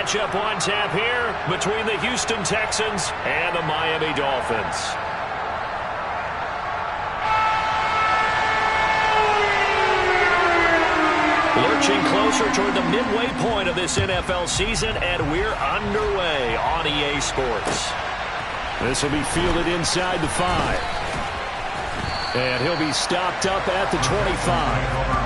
matchup on tap here between the Houston Texans and the Miami Dolphins. Lurching closer toward the midway point of this NFL season, and we're underway on EA Sports. This will be fielded inside the 5. And he'll be stopped up at the 25.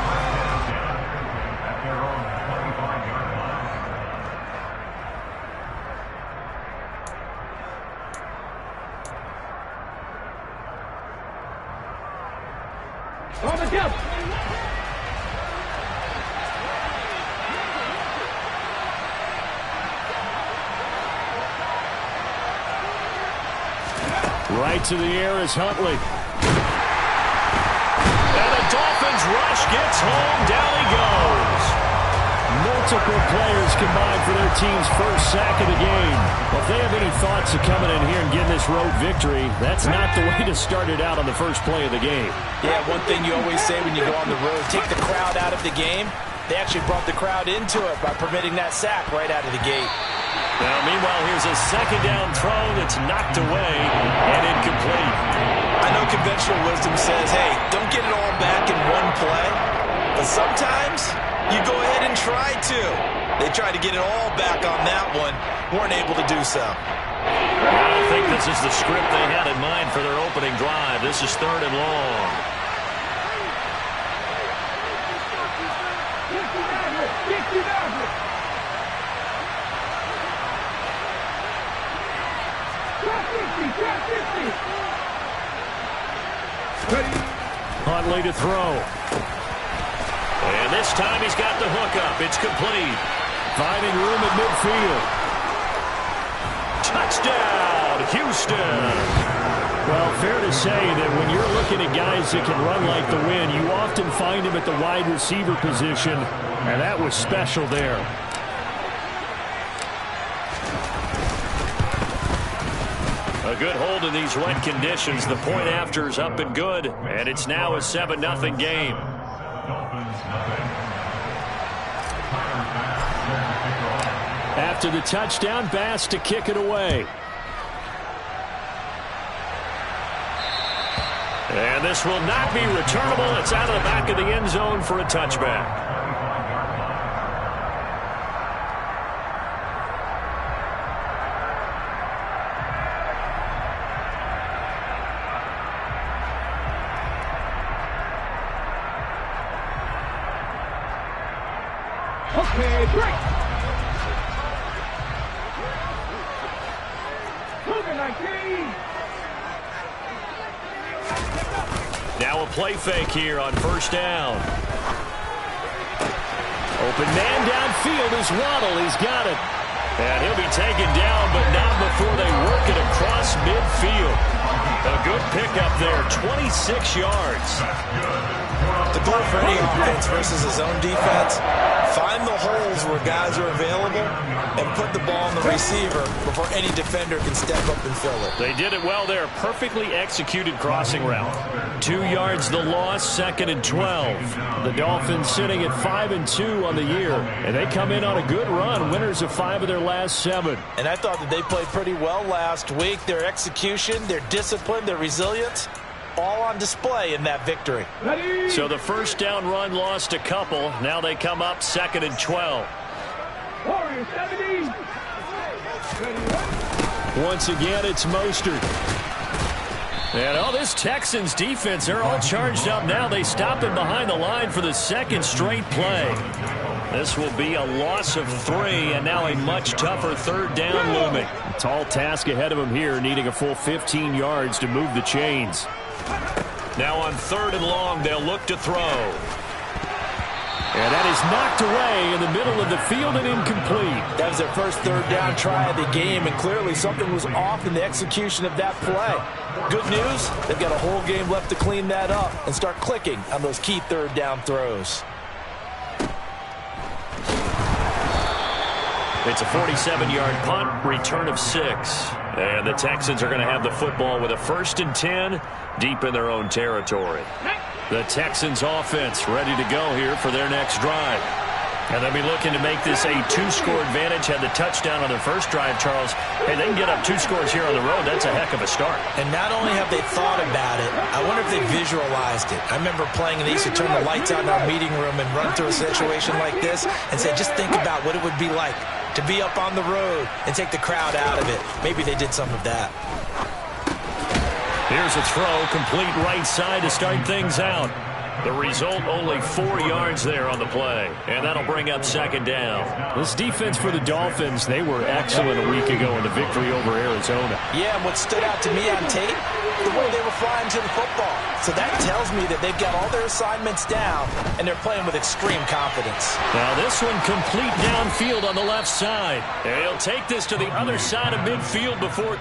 Right to the air is Huntley. And the Dolphins rush gets home. Down he goes. Multiple players combined for their team's first sack of the game. Well, if they have any thoughts of coming in here and getting this road victory, that's not the way to start it out on the first play of the game. Yeah, one thing you always say when you go on the road, take the crowd out of the game. They actually brought the crowd into it by permitting that sack right out of the gate. Now, meanwhile, here's a second down throw that's knocked away and incomplete. I know conventional wisdom says, hey, don't get it all back in one play. But sometimes you go ahead and try to. They tried to get it all back on that one. Weren't able to do so. I don't think this is the script they had in mind for their opening drive. This is 3rd and long. Huntley to throw. And this time he's got the hookup. It's complete. Finding room at midfield. Touchdown, Houston. Well, fair to say that when you're looking at guys that can run like the wind, you often find him at the wide receiver position, and that was special there. A good hold in these wet conditions. The point after is up and good, and it's now a 7-0 game. After the touchdown, Bass to kick it away. And this will not be returnable. It's out of the back of the end zone for a touchback. Okay, break. Now a play fake here on first down. Open man downfield is Waddle. He's got it. And he'll be taken down, but not before they work it across midfield. A good pickup there, 26 yards. The goal for any offense versus his own defense, find the holes where guys are available and put the ball on the receiver before any defender can step up and fill it. They did it well there. Perfectly executed crossing route. 2 yards the loss, 2nd and 12. The Dolphins sitting at 5-2 on the year, and they come in on a good run, winners of 5 of their last 7. And I thought that they played pretty well last week. Their execution, their discipline, their resilience, all on display in that victory. So the first down run lost a couple. Now they come up 2nd and 12. Once again, it's Mostert. And this Texans defense, they're all charged up now. They stopped him behind the line for the second straight play. This will be a loss of 3, and now a much tougher 3rd down looming. A tall task ahead of him here, needing a full 15 yards to move the chains. Now on 3rd and long, they'll look to throw. And that is knocked away in the middle of the field and incomplete. That was their first 3rd down try of the game, and clearly something was off in the execution of that play. Good news, they've got a whole game left to clean that up and start clicking on those key 3rd down throws. It's a 47-yard punt, return of 6. And the Texans are going to have the football with a 1st and 10 deep in their own territory. The Texans offense ready to go here for their next drive. And they'll be looking to make this a 2-score advantage. Had the touchdown on their first drive, Charles. Hey, they can get up 2 scores here on the road. That's a heck of a start. And not only have they thought about it, I wonder if they visualized it. I remember playing, and they used to turn the lights out in our meeting room and run through a situation like this and say, just think about what it would be like to be up on the road and take the crowd out of it. Maybe they did some of that. Here's a throw, complete right side to start things out. The result, only 4 yards there on the play. And that'll bring up second down. This defense for the Dolphins, they were excellent a week ago in the victory over Arizona. Yeah, and what stood out to me on tape, the way they were flying to the football. So that tells me that they've got all their assignments down, and they're playing with extreme confidence. Now this one complete downfield on the left side. And he'll take this to the other side of midfield before...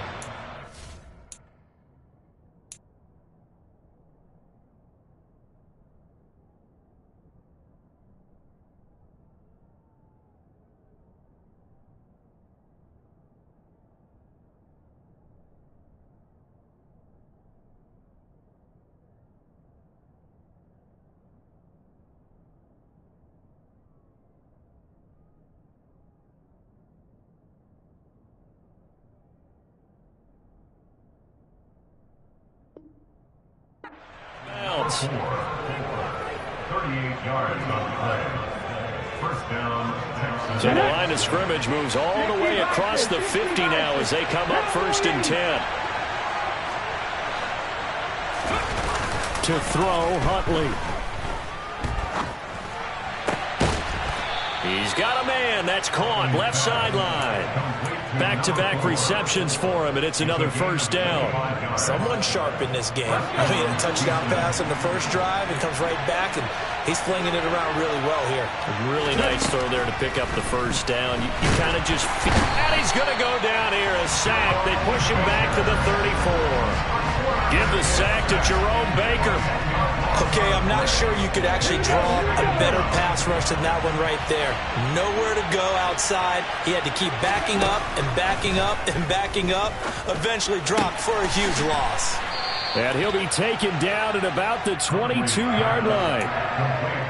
bounds. 38 yards on the play. First down, Texas. So the line of scrimmage moves all the way across the 50 now as they come up 1st and 10. To throw, Huntley. He's got a man. That's caught. Left sideline. Back-to-back receptions for him, and it's another first down. Someone sharp in this game. I mean, a touchdown pass on the first drive and comes right back, and he's flinging it around really well here. A really nice throw there to pick up the first down. You kind of just feel... And he's going to go down here. A sack. They push him back to the 34. Give the sack to Jerome Baker. Okay, I'm not sure you could actually draw a better pass rush than that one right there. Nowhere to go outside. He had to keep backing up and backing up and backing up. Eventually dropped for a huge loss. And he'll be taken down at about the 22-yard line.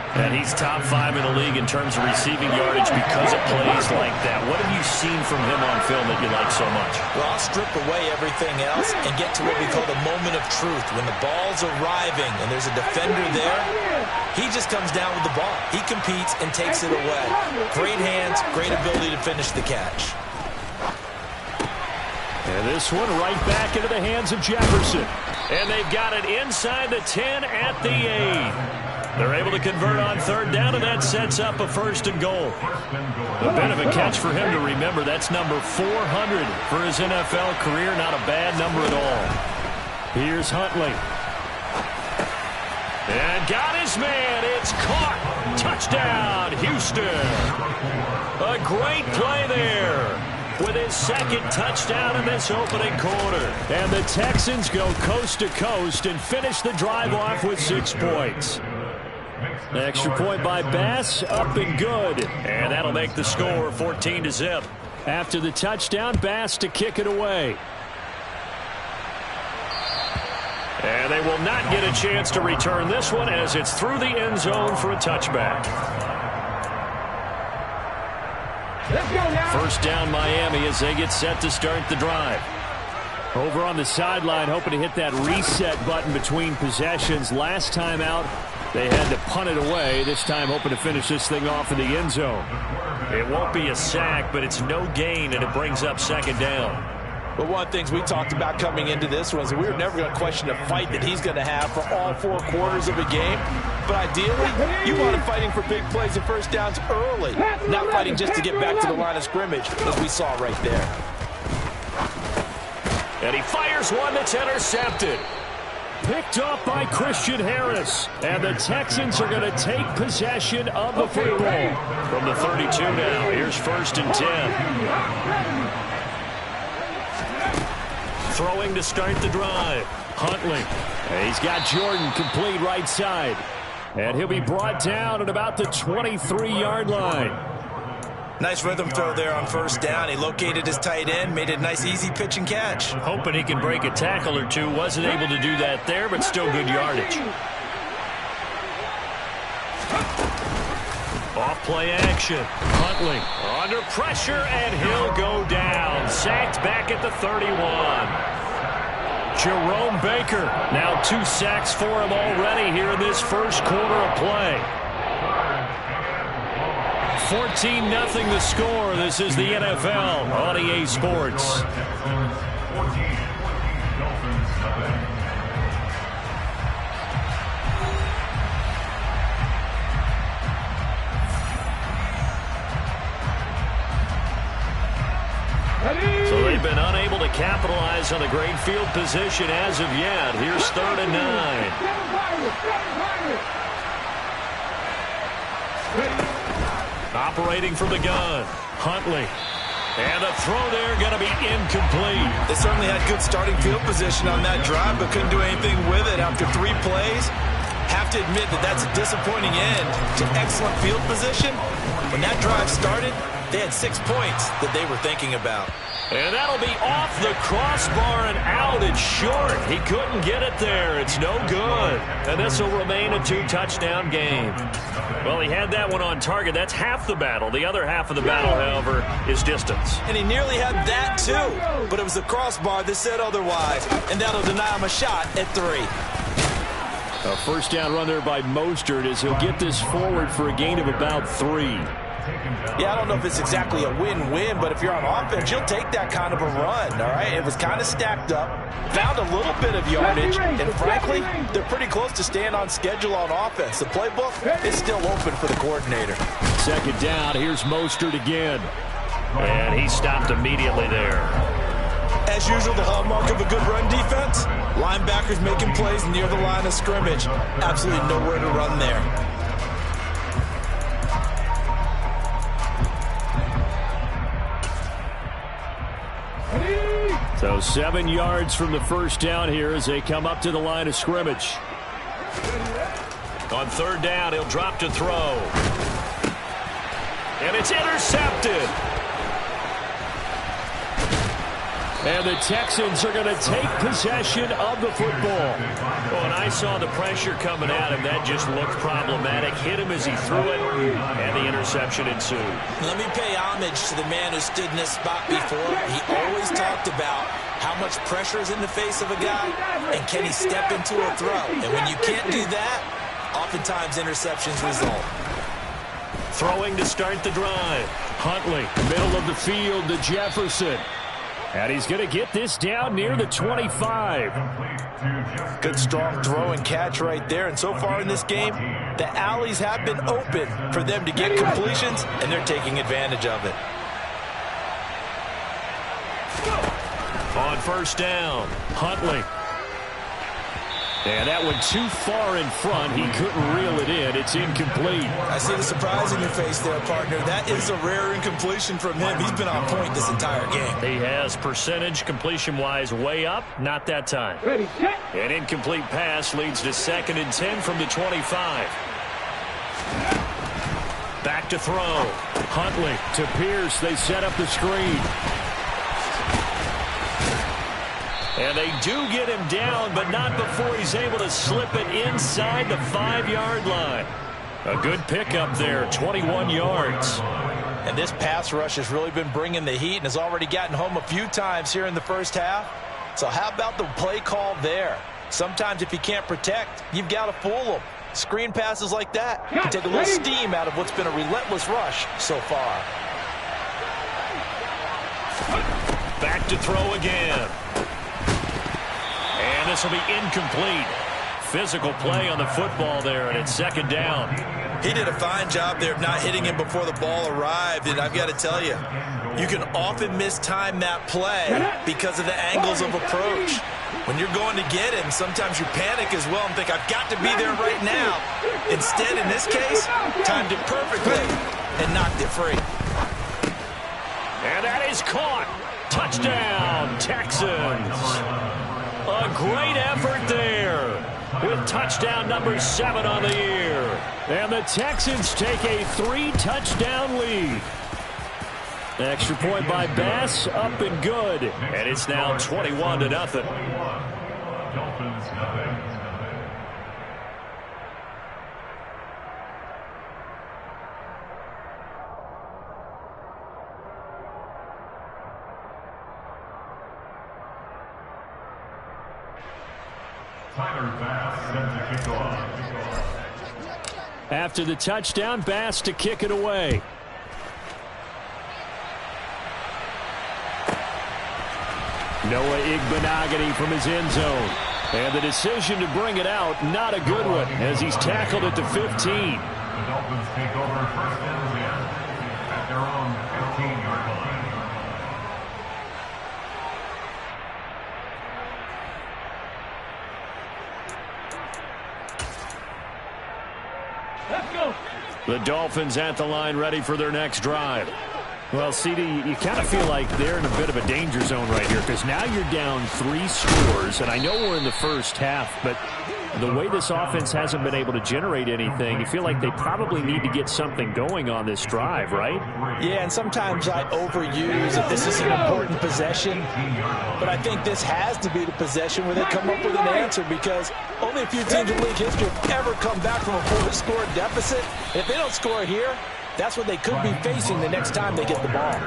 And he's top 5 in the league in terms of receiving yardage because of plays like that. What have you seen from him on film that you like so much? Well, I'll strip away everything else and get to what we call the moment of truth. When the ball's arriving and there's a defender there, he just comes down with the ball. He competes and takes it away. Great hands, great ability to finish the catch. And this one right back into the hands of Jefferson. And they've got it inside the 10 at the 8. They're able to convert on 3rd down, and that sets up a 1st and goal. A bit of a catch for him to remember. That's number 400 for his NFL career. Not a bad number at all. Here's Huntley. And got his man. It's caught. Touchdown, Houston. A great play there. With his 2nd touchdown in this opening quarter. And the Texans go coast to coast and finish the drive off with 6 points. Extra point by Bass, up and good. And that'll make the score 14-0. After the touchdown, Bass to kick it away. And they will not get a chance to return this one as it's through the end zone for a touchback. First down Miami as they get set to start the drive. Over on the sideline, hoping to hit that reset button between possessions. Last time out, they had to punt it away. This time hoping to finish this thing off in the end zone. It won't be a sack, but it's no gain, and it brings up 2nd down. But one of the things we talked about coming into this was that we were never going to question the fight that he's going to have for all 4 quarters of a game. But ideally, you want him fighting for big plays and first downs early, not fighting just to get back to the line of scrimmage, as we saw right there. And he fires one that's intercepted. Picked up by Christian Harris. And the Texans are going to take possession of the football. From the 32 now, here's 1st and 10. Throwing to start the drive. Huntley. He's got Jordan complete right side. And he'll be brought down at about the 23-yard line. Nice rhythm throw there on 1st down. He located his tight end, made a nice easy pitch and catch. Hoping he can break a tackle or two. Wasn't able to do that there, but still good yardage. Off Play action. Huntley under pressure, and he'll go down. Sacked back at the 31. Jerome Baker, now 2 sacks for him already here in this first quarter of play. 14-0 the score. This is the NFL on EA Sports. So they've been unable to capitalize on the great field position as of yet. Here's 3rd and 9. Operating from the gun. Huntley. And a throw there going to be incomplete. They certainly had good starting field position on that drive, but couldn't do anything with it after 3 plays. Have to admit that that's a disappointing end to excellent field position. When that drive started, they had 6 points that they were thinking about. And that'll be off the crossbar and out. It's short. He couldn't get it there. It's no good. And this will remain a 2-touchdown game. Well, he had that one on target. That's half the battle. The other half of the battle, however, is distance. And he nearly had that, too. But it was the crossbar that said otherwise. And that'll deny him a shot at 3. A first down run there by Mostert as he'll get this forward for a gain of about 3. Yeah, I don't know if it's exactly a win-win, but if you're on offense, you'll take that kind of a run, all right? It was kind of stacked up, found a little bit of yardage, and frankly, they're pretty close to staying on schedule on offense. The playbook is still open for the coordinator. 2nd down, here's Mostert again. And he stopped immediately there. As usual, the hallmark of a good run defense, linebackers making plays near the line of scrimmage. Absolutely nowhere to run there. So 7 yards from the first down here as they come up to the line of scrimmage. On 3rd down, he'll drop to throw. And it's intercepted. And the Texans are going to take possession of the football. Well, and I saw the pressure coming at him. That just looked problematic. Hit him as he threw it, and the interception ensued. Let me pay homage to the man who stood in this spot before. He always talked about how much pressure is in the face of a guy, and can he step into a throw. And when you can't do that, oftentimes interceptions result. Throwing to start the drive. Huntley, middle of the field to Jefferson. And he's going to get this down near the 25. Good strong throw and catch right there. And so far in this game, the alleys have been open for them to get completions, and they're taking advantage of it. On 1st down, Huntley. And that one too far in front. He couldn't reel it in. It's incomplete. I see the surprise in your face there, partner. That is a rare incompletion from him. He's been on point this entire game. he has percentage completion-wise way up. Not that time. An incomplete pass leads to 2nd and 10 from the 25. Back to throw. Huntley to Pierce. They set up the screen. And they do get him down, but not before he's able to slip it inside the 5-yard line. A good pickup there, 21 yards. And this pass rush has really been bringing the heat and has already gotten home a few times here in the first half. So how about the play call there? Sometimes if you can't protect, you've got to fool them. Screen passes like that can take a little steam out of what's been a relentless rush so far. Back to throw again. And this will be incomplete. Physical play on the football there, and it's 2nd down. He did a fine job there of not hitting him before the ball arrived, and I've got to tell you, you can often mistime that play because of the angles of approach. When you're going to get him, sometimes you panic as well and think, I've got to be there right now. Instead, in this case, timed it perfectly and knocked it free. And that is caught. Touchdown, Texans. A great effort there with touchdown number 7 on the year. And the Texans take a 3-touchdown lead. Extra point by Bass, up and good. And it's now 21-0. Dolphins nothing. Tyler Bass sends the kick off. After the touchdown, Bass to kick it away. Noah Igbenogany from his end zone. And the decision to bring it out, not a good one, as he's tackled at the 15. The Dolphins take over first and 10 at their own 15-yard line. Let's go. The Dolphins at the line, ready for their next drive. Well, CD, you kind of feel like they're in a bit of a danger zone right here because now you're down 3 scores, and I know we're in the first half, but the way this offense hasn't been able to generate anything, you feel like they probably need to get something going on this drive, right? Yeah, and sometimes I overuse that this is an important possession, but I think this has to be the possession where they come up with an answer because only a few teams in league history have ever come back from a 4-score deficit. If they don't score here, that's what they could be facing the next time they get the ball.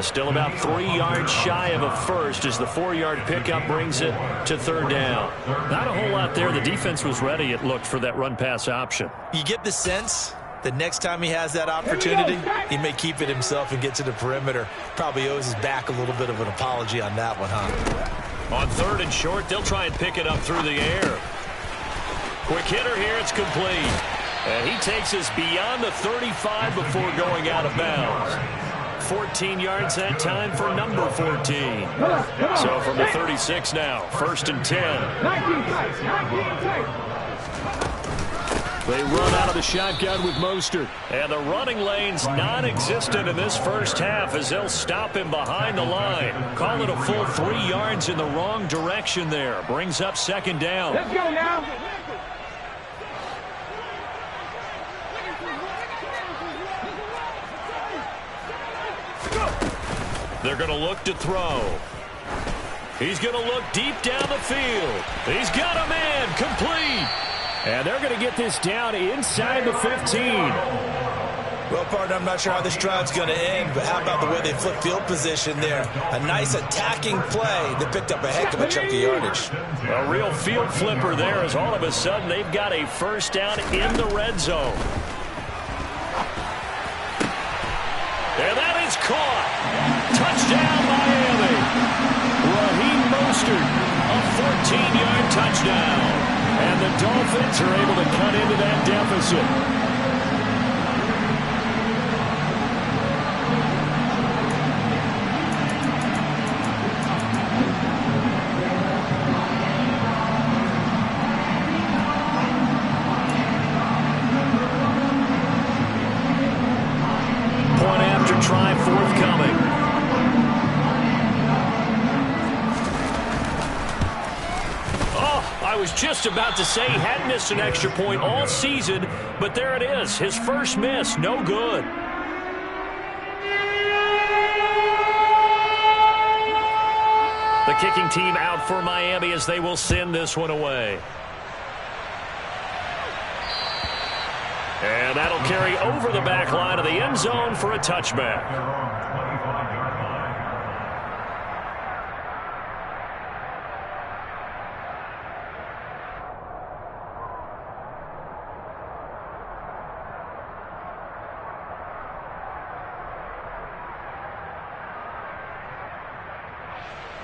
Still about 3 yards shy of a first as the 4-yard pickup brings it to third down. Not a whole lot there. The defense was ready, it looked, for that run-pass option. You get the sense that next time he has that opportunity, he may keep it himself and get to the perimeter. Probably owes his back a little bit of an apology on that one, huh? On third and short, they'll try and pick it up through the air. Quick hitter here, it's complete. And he takes us beyond the 35 before going out of bounds. 14 yards that time for number 14. So from the 36 now, first and 10. They run out of the shotgun with Mostert. And the running lane's non-existent in this first half as they'll stop him behind the line. Call it a full 3 yards in the wrong direction there. Brings up second down. Let's go now. They're going to look to throw. He's going to look deep down the field. He's got a man, complete. And they're going to get this down inside the 15. Well, partner, I'm not sure how this drive's going to end, but how about the way they flip field position there? A nice attacking play that picked up a heck of a chunk of yardage. A real field flipper there as all of a sudden they've got a first down in the red zone. And that is caught. Touchdown, Miami. Raheem Mostert, a 14-yard touchdown. And the Dolphins are able to cut into that deficit. Point after try forthcoming. I was just about to say he hadn't missed an extra point all season, but there it is. His first miss, no good. The kicking team out for Miami as they will send this one away. And that'll carry over the back line of the end zone for a touchback.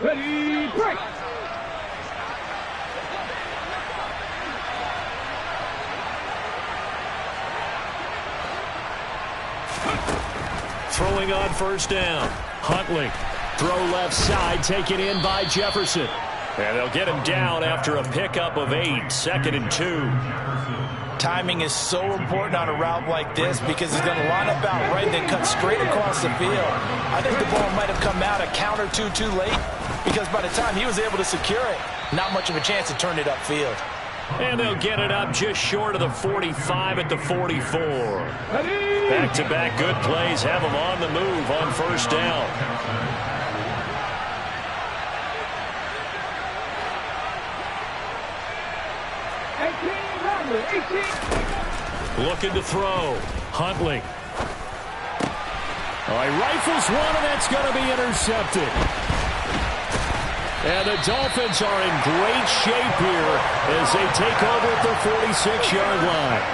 Ready, break! Throwing on first down. Huntley, throw left side, taken in by Jefferson. And they'll get him down after a pickup of 8, 2nd and 2. Timing is so important on a route like this because he's going to line up out right and then cut straight across the field. I think the ball might have come out a count or two too late because by the time he was able to secure it, not much of a chance to turn it upfield. And they'll get it up just short of the 45 at the 44. Back-to-back good plays have them on the move on first down. Looking to throw. Huntley. Oh, he rifles one, and that's going to be intercepted. And the Dolphins are in great shape here as they take over at their 46-yard line.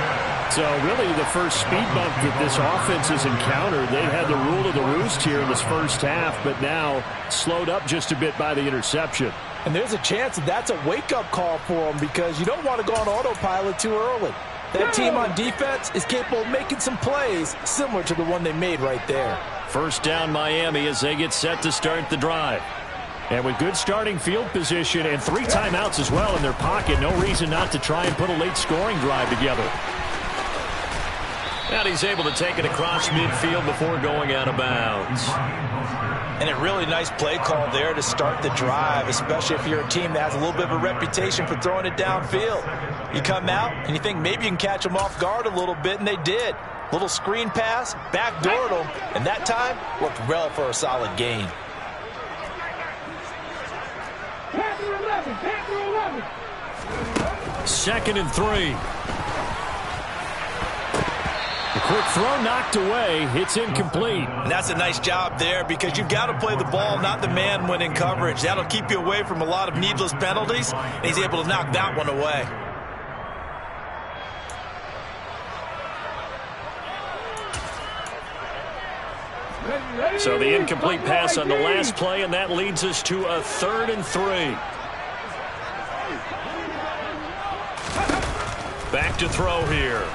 So really the first speed bump that this offense has encountered, they had the rule of the roost here in this first half, but now slowed up just a bit by the interception. And there's a chance that that's a wake-up call for them because you don't want to go on autopilot too early. That team on defense is capable of making some plays similar to the one they made right there. First down Miami as they get set to start the drive. And with good starting field position and 3 timeouts as well in their pocket, no reason not to try and put a late scoring drive together. And he's able to take it across midfield before going out of bounds. And a really nice play call there to start the drive, especially if you're a team that has a little bit of a reputation for throwing it downfield. You come out and you think maybe you can catch them off guard a little bit, and they did. Little screen pass, backdoored them, and that time worked well for a solid gain. Second and 3. A quick throw knocked away. It's incomplete. And that's a nice job there because you've got to play the ball, not the man when in coverage. That'll keep you away from a lot of needless penalties, and he's able to knock that one away. So the incomplete pass on the last play, and that leads us to a 3rd and 3. Back to throw here.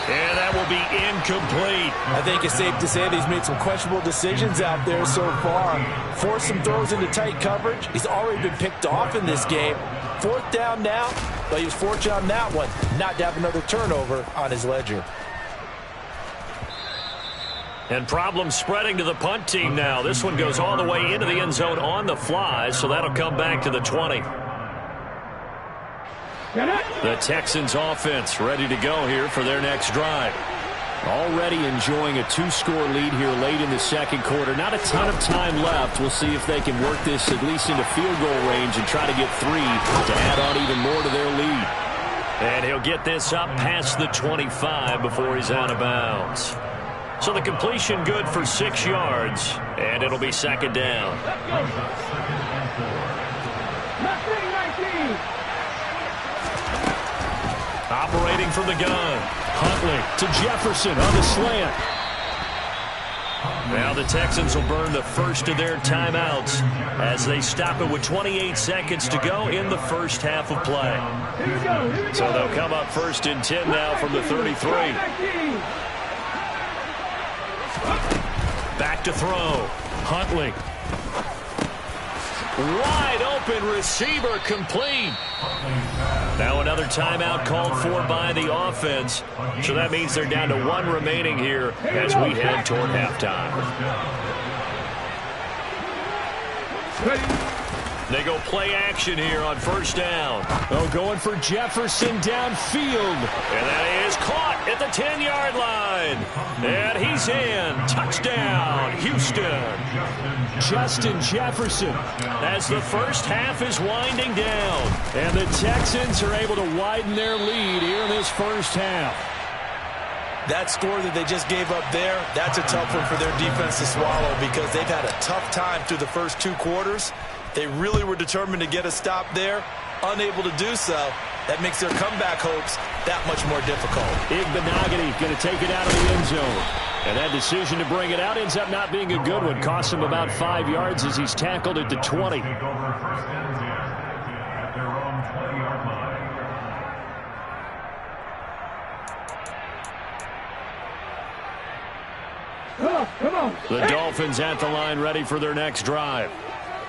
And that will be incomplete. I think it's safe to say that he's made some questionable decisions out there so far. Forced some throws into tight coverage. He's already been picked off in this game. 4th down now, but he was fortunate on that one not to have another turnover on his ledger. And problems spreading to the punt team now. This one goes all the way into the end zone on the fly, so that'll come back to the 20. The Texans offense ready to go here for their next drive. Already enjoying a 2-score lead here late in the second quarter. Not a ton of time left. We'll see if they can work this at least into field goal range and try to get 3 to add on even more to their lead. And he'll get this up past the 25 before he's out of bounds. So the completion good for 6 yards, and it'll be second down. Operating from the gun. Huntley to Jefferson on the slant. Now the Texans will burn the first of their timeouts as they stop it with 28 seconds to go in the first half of play. So they'll come up 1st and 10 now from the 33. Back to throw. Huntley. Wide open receiver complete. Now another timeout called for by the offense. So that means they're down to 1 remaining here as we head toward halftime. They go play action here on 1st down. Oh, going for Jefferson downfield. And that is caught at the 10-yard line. And he's in. Touchdown, Houston. Justin Jefferson. As the first half is winding down. And the Texans are able to widen their lead here in this first half. That score that they just gave up there, that's a tough one for their defense to swallow because they've had a tough time through the first 2 quarters. They really were determined to get a stop there, unable to do so. That makes their comeback hopes that much more difficult. Igbinoghene going to take it out of the end zone. And that decision to bring it out ends up not being a good one. Costs him about 5 yards as he's tackled at the 20. Take over 1st and 10 at their own 20-yard line. Come on. The Dolphins at the line ready for their next drive.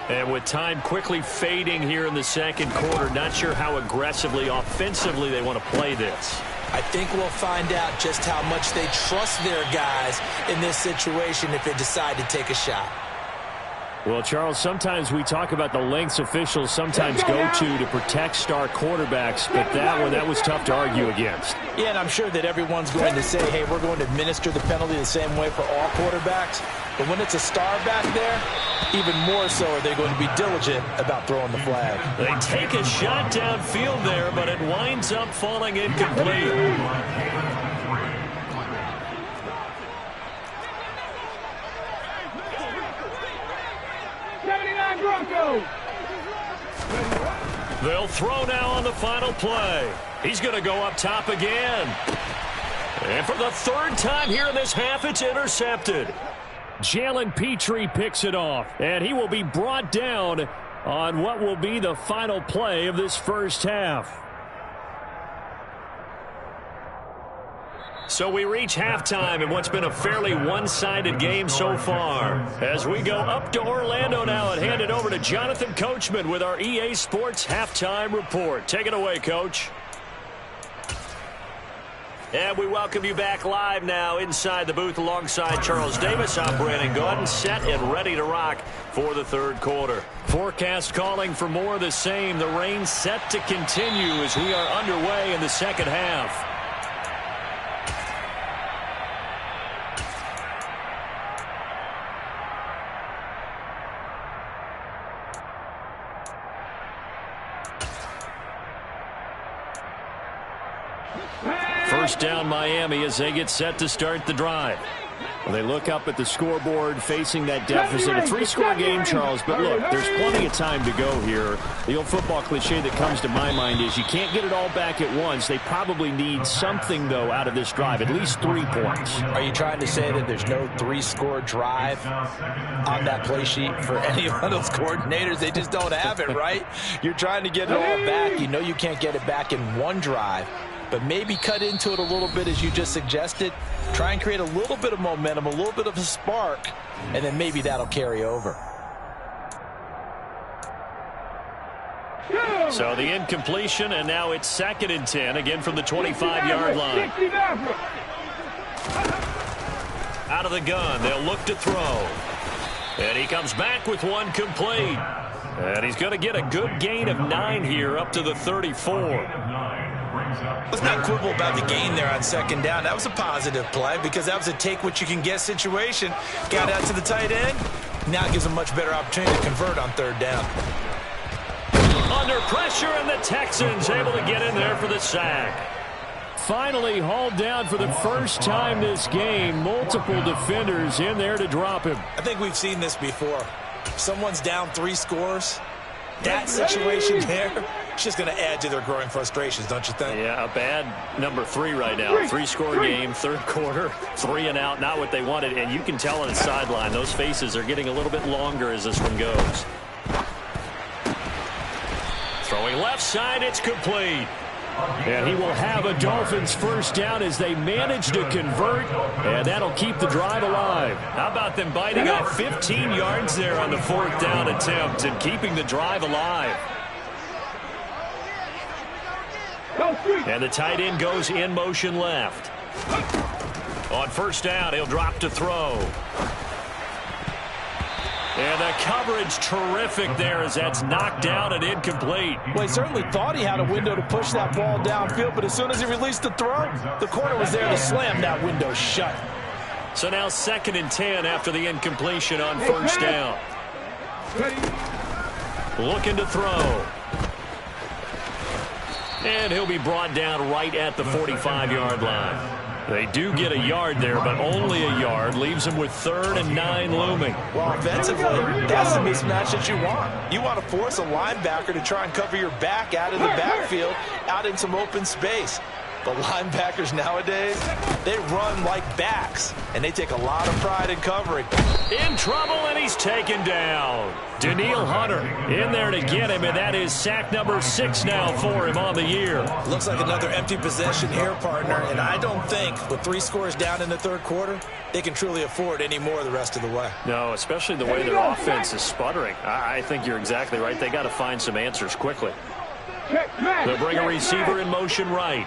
And with time quickly fading here in the second quarter, not sure how aggressively, offensively they want to play this. I think we'll find out just how much they trust their guys in this situation if they decide to take a shot. Well, Charles, sometimes we talk about the lengths officials sometimes go to protect star quarterbacks, but that was tough to argue against. Yeah, and I'm sure that everyone's going to say, hey, we're going to administer the penalty the same way for all quarterbacks. But when it's a star back there, even more so are they going to be diligent about throwing the flag. They take a shot downfield there, but it winds up falling incomplete. Broncos. They'll throw now on the final play. He's going to go up top again. And for the third time here in this half, it's intercepted. Jalen Petrie picks it off, and he will be brought down on what will be the final play of this first half. So we reach halftime in what's been a fairly one-sided game so far. As we go up to Orlando now and hand it over to Jonathan Coachman with our EA Sports Halftime Report. Take it away, Coach. And we welcome you back live now inside the booth alongside Charles Davis. I'm Brandon Gaudin, set and ready to rock for the third quarter. Forecast calling for more of the same. The rain set to continue as we are underway in the second half. First down Miami as they get set to start the drive. Well, they look up at the scoreboard facing that deficit. A three-score game, Charles, but look, there's plenty of time to go here. The old football cliche that comes to my mind is you can't get it all back at once. They probably need something, though, out of this drive, at least 3 points. Are you trying to say that there's no three-score drive on that play sheet for any one of those coordinators? They just don't have it, right? You're trying to get it all back. You know you can't get it back in one drive. But maybe cut into it a little bit as you just suggested. Try and create a little bit of momentum, a little bit of a spark, and then maybe that'll carry over. So the incompletion, and now it's 2nd and 10, again from the 25-yard line. Out of the gun, they'll look to throw. And he comes back with one complete. And he's going to get a good gain of 9 here up to the 34. Let's not quibble about the gain there on 2nd down. That was a positive play because that was a take-what-you-can-get situation. Got out to the tight end. Now it gives them much better opportunity to convert on 3rd down. Under pressure, and the Texans able to get in there for the sack. Finally hauled down for the first time this game. Multiple defenders in there to drop him. I think we've seen this before. Someone's down 3 scores. That situation there, it's just going to add to their growing frustrations, don't you think? Yeah, a bad number 3 right now. 3-score game, 3rd quarter, 3 and out, not what they wanted. And you can tell on the sideline, those faces are getting a little bit longer as this one goes. Throwing left side, it's complete. And he will have a Dolphins first down as they manage to convert, and that'll keep the drive alive. How about them biting off 15 yards there on the 4th down attempt and keeping the drive alive? And the tight end goes in motion left. On 1st down, he'll drop to throw. And the coverage terrific there as that's knocked down and incomplete. Well, he certainly thought he had a window to push that ball downfield, but as soon as he released the throw, the corner was there to slam that window shut. So now 2nd and 10 after the incompletion on 1st down. Looking to throw. And he'll be brought down right at the 45-yard line. They do get a yard there, but only a yard. Leaves them with 3rd and 9 looming. Well, offensively, that's the mismatch that you want. You want to force a linebacker to try and cover your back out of the backfield, out in some open space. The linebackers nowadays, they run like backs, and they take a lot of pride in covering. In trouble, and he's taken down. Danielle Hunter in there to get him, and that is sack number 6 now for him on the year. Looks like another empty possession here, partner, and I don't think with 3 scores down in the 3rd quarter, they can truly afford any more the rest of the way. No, especially the way their offense is sputtering. I think you're exactly right. They got to find some answers quickly. They'll bring a receiver in motion right.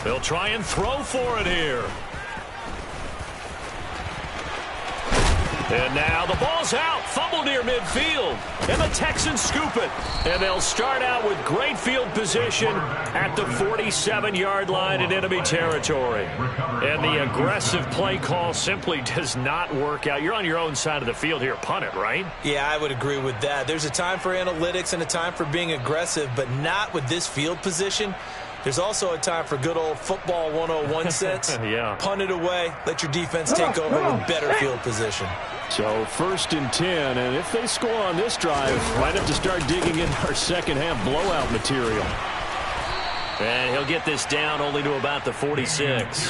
They'll try and throw for it here. And now the ball's out. Fumble near midfield. And the Texans scoop it. And they'll start out with great field position at the 47-yard line in enemy territory. And the aggressive play call simply does not work out. You're on your own side of the field here. Punt it, right? Yeah, I would agree with that. There's a time for analytics and a time for being aggressive, but not with this field position. There's also a time for good old football 101 sense. Yeah. Punt it away. Let your defense take over with better field position. So 1st and 10, and if they score on this drive, might have to start digging in our second-half blowout material. And he'll get this down only to about the 46.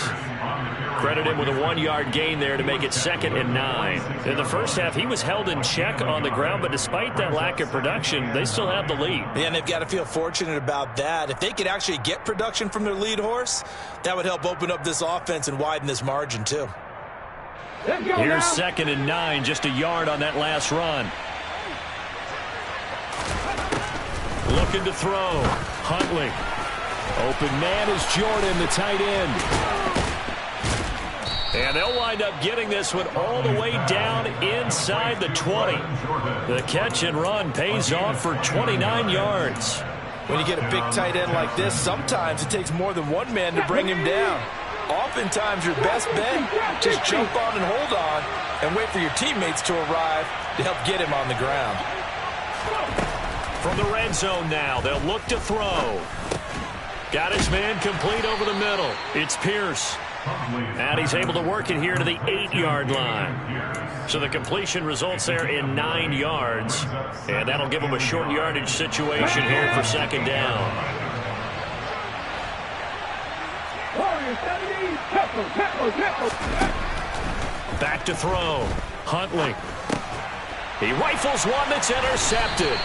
Credit him with a 1-yard gain there to make it 2nd and 9. In the first half, he was held in check on the ground, but despite that lack of production, they still have the lead. Yeah, and they've got to feel fortunate about that. If they could actually get production from their lead horse, that would help open up this offense and widen this margin too. Here's 2nd and 9, just a yard on that last run. Looking to throw. Huntley. Open man is Jordan, the tight end. And they'll wind up getting this one all the way down inside the 20. The catch and run pays off for 29 yards. When you get a big tight end like this, sometimes it takes more than one man to bring him down. Oftentimes, your best bet, just jump on and hold on and wait for your teammates to arrive to help get him on the ground. From the red zone now, they'll look to throw. Got his man complete over the middle. It's Pierce. And he's able to work it here to the 8-yard line. So the completion results there in 9 yards. And that'll give him a short yardage situation here for 2nd down. Back to throw. Huntley. He rifles one that's intercepted.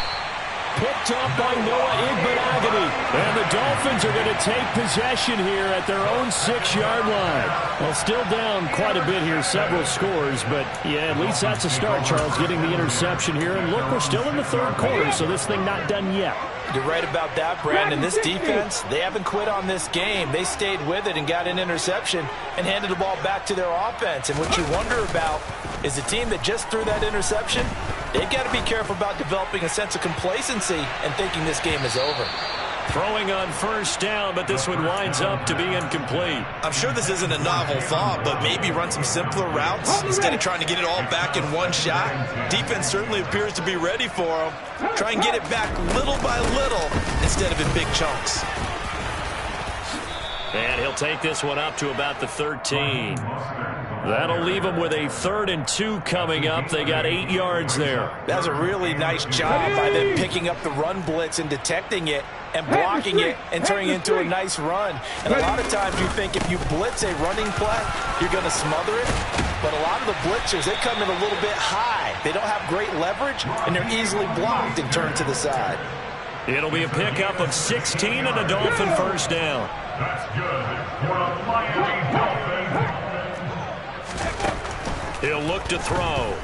Picked up by Noah Igbinoghene. And the Dolphins are going to take possession here at their own 6-yard line. Well, still down quite a bit here, several scores, but yeah, at least that's a start, Charles, getting the interception here. And look, we're still in the 3rd quarter, so this thing not done yet. You're right about that, Brandon. This defense, they haven't quit on this game. They stayed with it and got an interception and handed the ball back to their offense. And what you wonder about is a team that just threw that interception, they've got to be careful about developing a sense of complacency and thinking this game is over. Throwing on 1st down, but this one winds up to be incomplete. I'm sure this isn't a novel thought, but maybe run some simpler routes instead of trying to get it all back in one shot. Defense certainly appears to be ready for them. Try and get it back little by little instead of in big chunks. And he'll take this one up to about the 13. That'll leave them with a 3rd and 2 coming up. They got 8 yards there. That was a really nice job by them picking up the run blitz and detecting it and blocking it and turning it into a nice run. And a lot of times you think if you blitz a running play, you're going to smother it. But a lot of the blitzers, they come in a little bit high. They don't have great leverage, and they're easily blocked and turned to the side. It'll be a pickup of 16 and a Dolphin 1st down. That's good for the Miami Dolphins. He'll look to throw.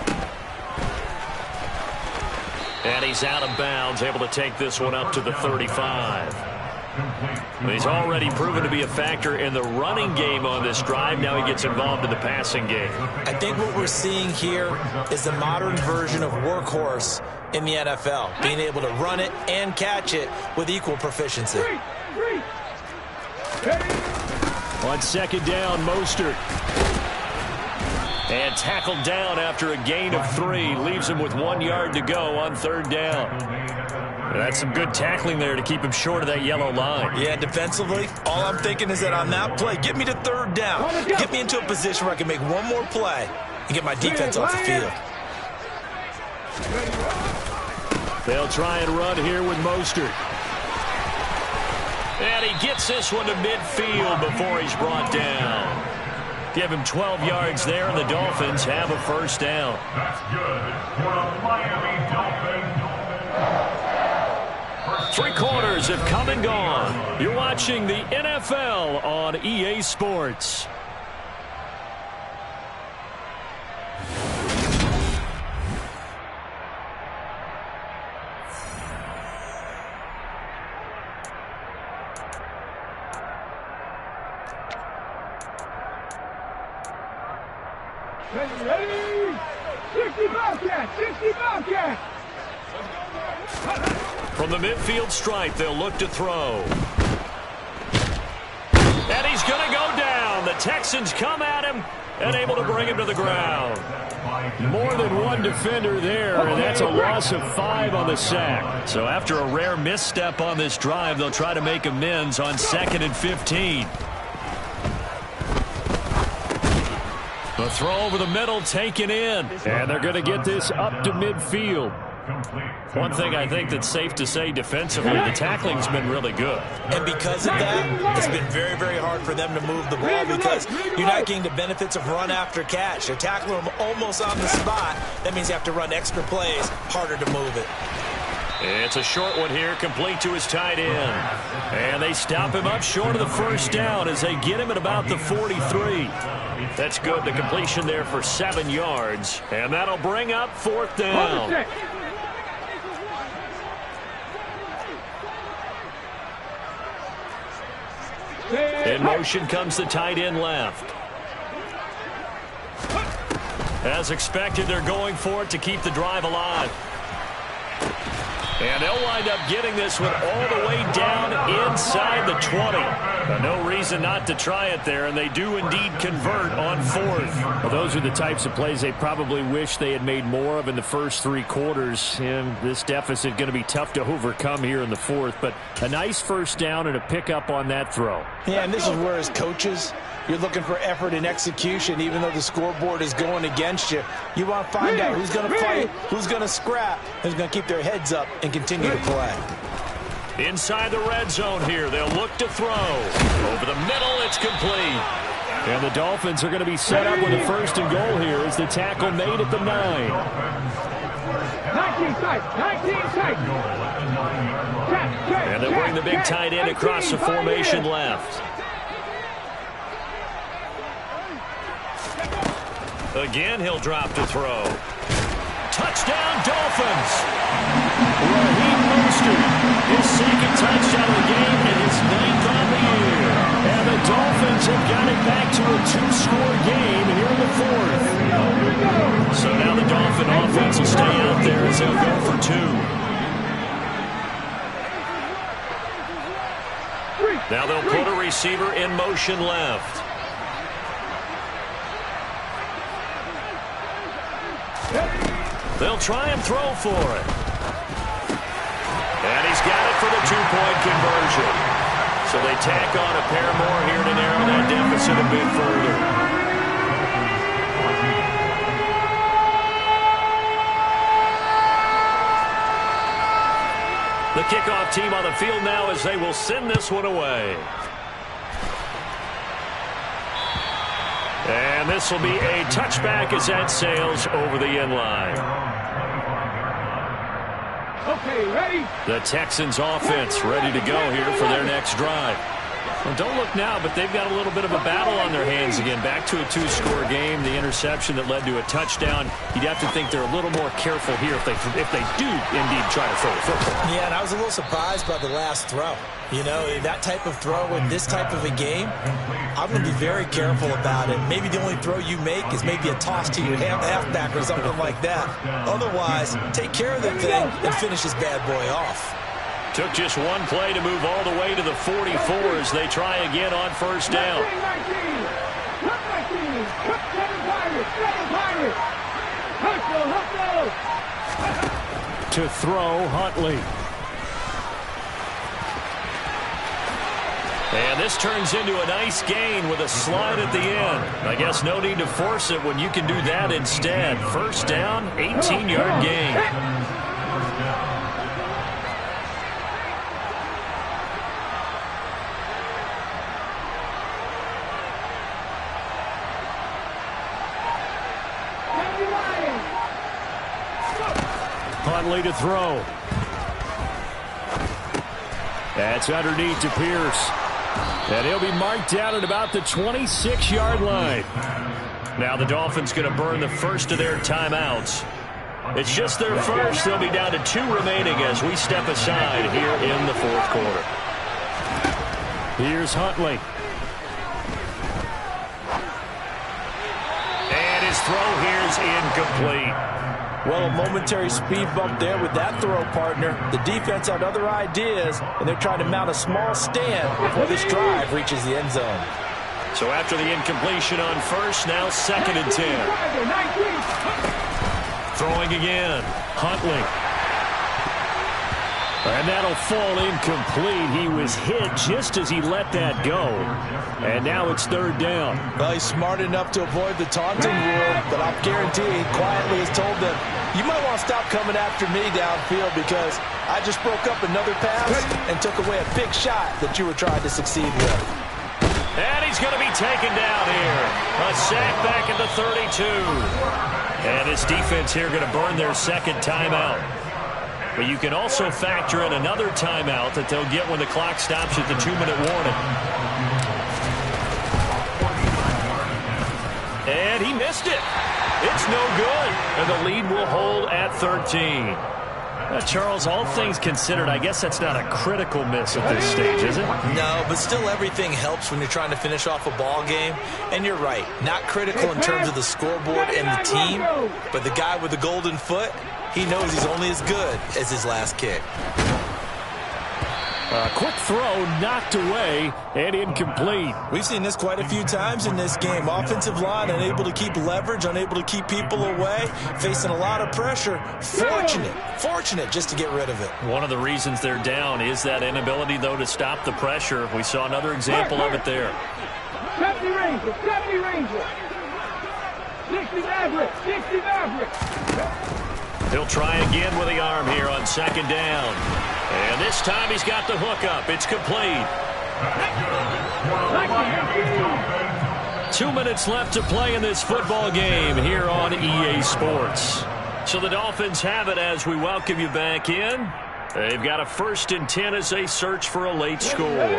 And he's out of bounds, able to take this one up to the 35. He's already proven to be a factor in the running game on this drive. Now he gets involved in the passing game. I think what we're seeing here is the modern version of workhorse in the NFL, being able to run it and catch it with equal proficiency. On 2nd down, Mostert. And tackled down after a gain of 3. Leaves him with 1 yard to go on 3rd down. That's some good tackling there to keep him short of that yellow line. Yeah, defensively, all I'm thinking is that on that play, get me to 3rd down. Get me into a position where I can make one more play and get my defense off the field. They'll try and run here with Mostert. And he gets this one to midfield before he's brought down. Give him 12 yards there, and the Dolphins have a 1st down. That's good for the Miami Dolphins. 3 quarters have come and gone. You're watching the NFL on EA Sports. Ready? 60 Bobcat! 60 Bobcat! From the midfield stripe, they'll look to throw. And he's going to go down. The Texans come at him, and able to bring him to the ground. More than one defender there, and that's a loss of 5 on the sack. So after a rare misstep on this drive, they'll try to make amends on 2nd and 15. The throw over the middle taken in. And they're going to get this up to midfield. One thing I think that's safe to say defensively, the tackling's been really good. And because of that, it's been very, very hard for them to move the ball because you're not getting the benefits of run after catch. They're tackling them almost on the spot. That means you have to run extra plays, harder to move it. It's a short one here, complete to his tight end. And they stop him up short of the first down as they get him at about the 43. That's good. The completion there for 7 yards. And that'll bring up 4th down. In motion comes the tight end left. As expected, they're going for it to keep the drive alive. And they'll wind up getting this one all the way down inside the 20. No reason not to try it there, and they do indeed convert on 4th. Well, those are the types of plays they probably wish they had made more of in the first 3 quarters. And this deficit going to be tough to overcome here in the 4th. But a nice first down and a pickup on that throw. Yeah, and this is where as coaches, you're looking for effort and execution. Even though the scoreboard is going against you, you want to find out who's going to fight, who's going to scrap, who's going to keep their heads up and continue to play. Inside the red zone here, they'll look to throw. Over the middle, it's complete. And the Dolphins are going to be set up with a 1st and goal here as the tackle made at the 9. 19 sight, 19 sight. And they'll bring the big tight end across the formation left. Again, he'll drop to throw. Touchdown, Dolphins! Raheem Mostert, his 2nd touchdown of the game and his 9th on the year. And the Dolphins have got it back to a 2-score game here in the 4th. So now the Dolphin offense will stay out there as they'll go for 2. Now they'll put a receiver in motion left. They'll try and throw for it. And he's got it for the 2-point conversion. So they tack on a pair more here to narrow that deficit a bit further. The kickoff team on the field now as they will send this one away. And this will be a touchback as that sails over the end line. Okay, ready? The Texans offense ready to go here for their next drive. Well, don't look now, but they've got a little bit of a battle on their hands again. Back to a 2-score game. The interception that led to a touchdown. You'd have to think they're a little more careful here if they do indeed try to throw the football. Yeah, and I was a little surprised by the last throw. You know, that type of throw in this type of a game, I'm going to be very careful about it. Maybe the only throw you make is maybe a toss to your halfback or something like that. Otherwise, take care of the thing and finish this bad boy off. Took just one play to move all the way to the 44 as they try again on 1st down. 19. To throw, Huntley. And this turns into a nice gain with a slide at the end. I guess no need to force it when you can do that instead. 1st down, 18-yard gain. Huntley to throw. That's underneath to Pierce. And he'll be marked down at about the 26-yard line. Now the Dolphins going to burn the first of their timeouts. It's just their first. They'll be down to 2 remaining as we step aside here in the 4th quarter. Here's Huntley. And his throw here is incomplete. Well, a momentary speed bump there with that throw, partner. The defense had other ideas, and they're trying to mount a small stand before this drive reaches the end zone. So after the incompletion on first, now 2nd and 10. Throwing again. Huntley. And that'll fall incomplete. He was hit just as he let that go. And now it's 3rd down. Well, he's smart enough to avoid the taunting rule, but I'll guarantee he quietly has told them, you might want to stop coming after me downfield because I just broke up another pass and took away a big shot that you were trying to succeed with. And he's going to be taken down here. A sack back at the 32. And his defense here going to burn their 2nd timeout. But you can also factor in another timeout that they'll get when the clock stops at the 2-minute warning. And he missed it. It's no good. And the lead will hold at 13. Charles, all things considered, I guess that's not a critical miss at this stage, is it? No, but still everything helps when you're trying to finish off a ball game. And you're right, not critical in terms of the scoreboard and the team, but the guy with the golden foot, he knows he's only as good as his last kick. A quick throw knocked away and incomplete. We've seen this quite a few times in this game. Offensive line unable to keep leverage, unable to keep people away, facing a lot of pressure. Fortunate just to get rid of it. One of the reasons they're down is that inability, though, to stop the pressure. We saw another example of it there. 70 Rangers, 70 Rangers. 60 Mavericks, 60 Mavericks. He'll try again with the arm here on 2nd down. And this time he's got the hook up. It's complete. 2 minutes left to play in this football game here on EA Sports. So the Dolphins have it as we welcome you back in. They've got a 1st and 10 as they search for a late score.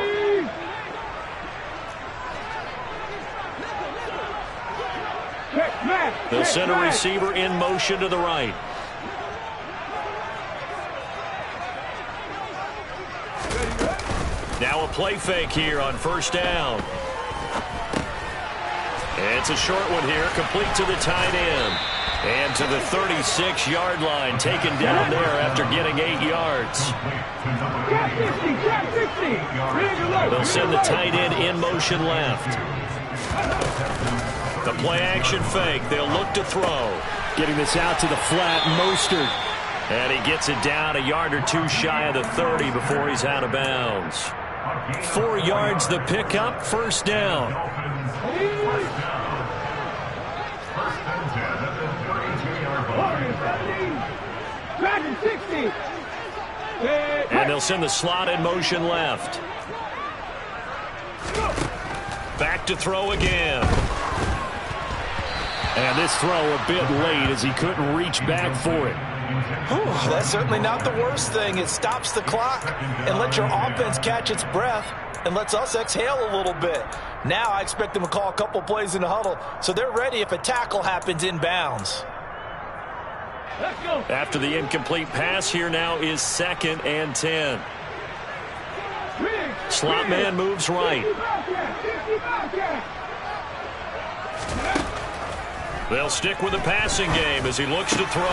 They'll send a receiver in motion to the right. Now a play fake here on 1st down. It's a short one here, complete to the tight end. And to the 36-yard line, taken down there after getting 8 yards. They'll send the tight end in motion left. The play action fake, they'll look to throw. Getting this out to the flat, Mostert. And he gets it down a yard or two shy of the 30 before he's out of bounds. 4 yards the pickup, 1st down. And they'll send the slot in motion left. Back to throw again. And this throw a bit late as he couldn't reach back for it. That's certainly not the worst thing. It stops the clock and lets your offense catch its breath and lets us exhale a little bit. Now I expect them to call a couple plays in the huddle so they're ready if a tackle happens inbounds. After the incomplete pass, here now is 2nd and 10. Slot man moves right. They'll stick with the passing game as he looks to throw.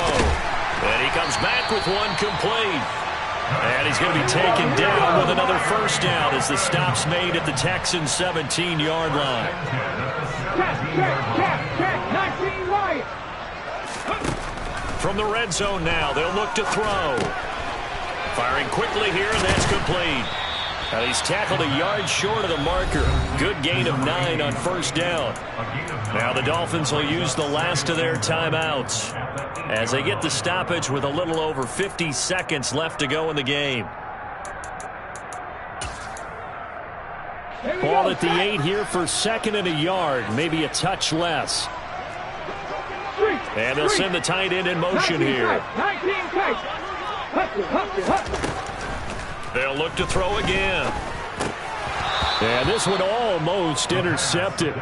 And he comes back with one complete. And he's going to be taken down with another 1st down as the stop's made at the Texans' 17-yard line. From the red zone now, they'll look to throw. Firing quickly here, and that's complete. And he's tackled a yard short of the marker. Good gain of 9 on 1st down. Now the Dolphins will use the last of their timeouts as they get the stoppage with a little over 50 seconds left to go in the game. Ball at the 8 here for 2nd and a yard, maybe a touch less. And they'll send the tight end in motion here. They'll look to throw again. And this one almost intercepted.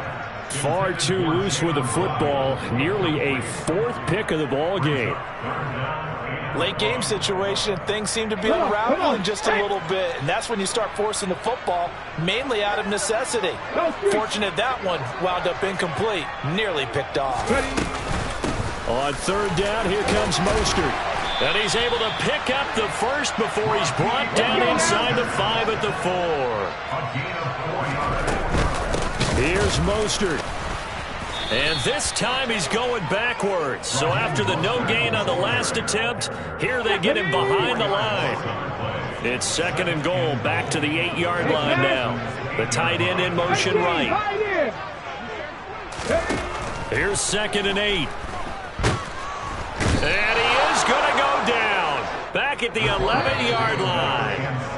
Far too loose with the football. Nearly a 4th pick of the ball game. Late game situation, things seem to be unraveling just a little bit, and that's when you start forcing the football, mainly out of necessity. Fortunate that one wound up incomplete, nearly picked off. On 3rd down, here comes Mostert. And he's able to pick up the 1st before he's brought down inside the 5 at the 4. Here's Mostert. And this time he's going backwards. So after the no gain on the last attempt, here they get him behind the line. It's 2nd and goal, back to the 8-yard line now. The tight end in motion right. Here's 2nd and 8. And he is going to go down. Back at the 11-yard line.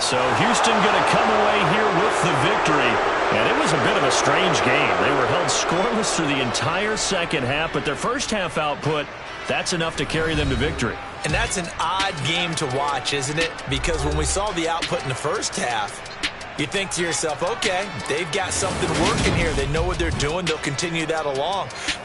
So Houston going to come away here with the victory. And it was a bit of a strange game. They were held scoreless through the entire second half, but their first half output, that's enough to carry them to victory. And that's an odd game to watch, isn't it? Because when we saw the output in the first half, you think to yourself, okay, they've got something working here. They know what they're doing. They'll continue that along. But